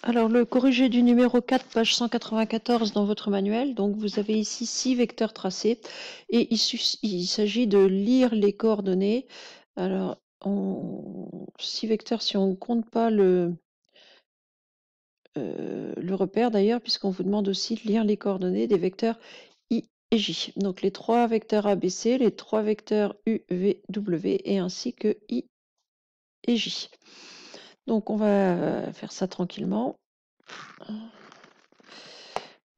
Alors, le corrigé du numéro 4, page 194 dans votre manuel. Donc, vous avez ici 6 vecteurs tracés et il s'agit de lire les coordonnées. Alors, 6 vecteurs, si on ne compte pas le repère d'ailleurs, puisqu'on vous demande aussi de lire les coordonnées des vecteurs I et J. Donc, les 3 vecteurs ABC, les 3 vecteurs U, V, W et ainsi que I et J. Donc, on va faire ça tranquillement.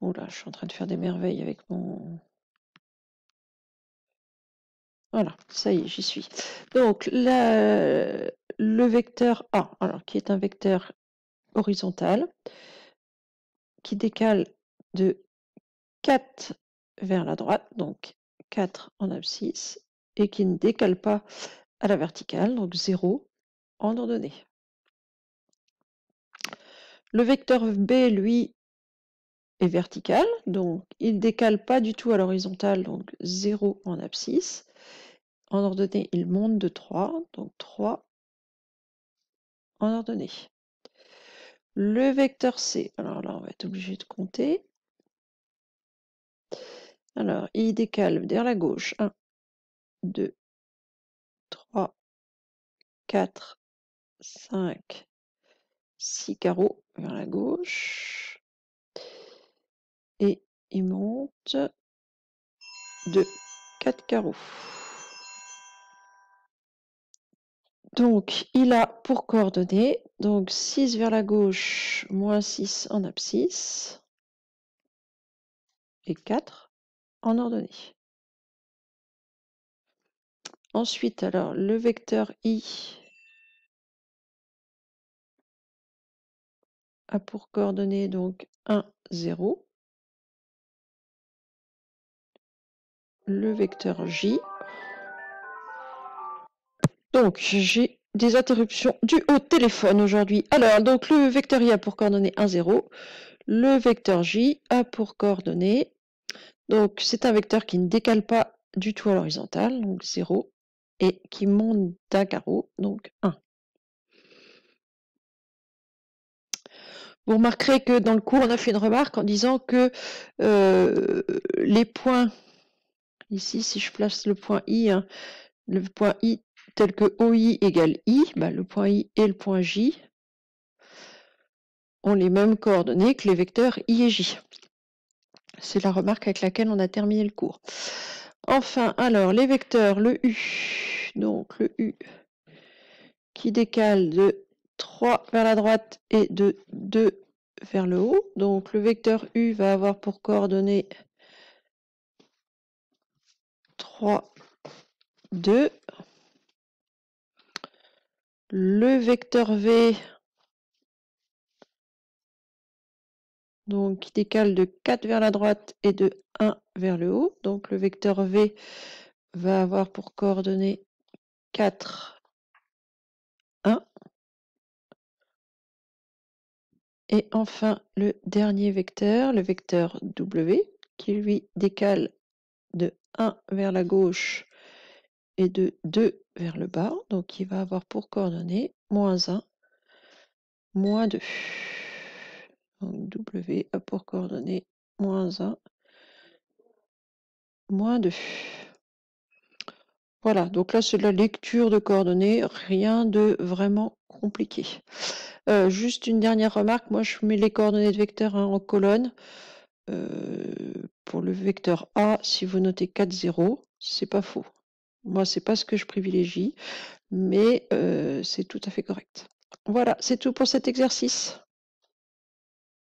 Oh là, je suis en train de faire des merveilles avec mon... Voilà, ça y est, j'y suis. Donc, le vecteur A, alors qui est un vecteur horizontal, qui décale de 4 vers la droite, donc 4 en abscisse, et qui ne décale pas à la verticale, donc 0 en ordonnée. Le vecteur B, lui, est vertical, donc il ne décale pas du tout à l'horizontale, donc 0 en abscisse. En ordonnée, il monte de 3, donc 3 en ordonnée. Le vecteur C, alors là, on va être obligé de compter. Alors, il décale vers la gauche. 1, 2, 3, 4, 5, 6 carreaux vers la gauche. Et il monte de 4 carreaux. Donc, il a pour coordonnées, donc 6 vers la gauche, moins 6 en abscisse, et 4 en ordonnée. Ensuite, alors, le vecteur I a pour coordonnées donc 1, 0. Le vecteur J. Donc, j'ai des interruptions dues au téléphone aujourd'hui. Alors, donc le vecteur I a pour coordonnées 1, 0. Le vecteur J a pour coordonnées, donc c'est un vecteur qui ne décale pas du tout à l'horizontale, donc 0, et qui monte d'un carreau, donc 1. Vous remarquerez que dans le cours, on a fait une remarque en disant que les points, ici, si je place le point I, hein, le point I tel que OI égale I, bah, le point I et le point J ont les mêmes coordonnées que les vecteurs I et J. C'est la remarque avec laquelle on a terminé le cours. Enfin, alors, les vecteurs, le U, donc le U qui décale de 3 vers la droite et de 2 vers le haut. Donc, le vecteur U va avoir pour coordonnées 3, 2. Le vecteur V, donc qui décale de 4 vers la droite et de 1 vers le haut. Donc le vecteur V va avoir pour coordonnées 4, 1. Et enfin, le dernier vecteur, le vecteur W, qui lui décale de 1 vers la gauche et de 2 vers le bas. Donc il va avoir pour coordonnées moins 1, moins 2. Donc W a pour coordonnées moins 1, moins 2. Voilà, donc là c'est de la lecture de coordonnées, rien de vraiment compliqué. Juste une dernière remarque, moi je mets les coordonnées de vecteurs en colonne. Pour le vecteur A, si vous notez 4, 0, c'est pas faux. Moi c'est pas ce que je privilégie, mais c'est tout à fait correct. Voilà, c'est tout pour cet exercice.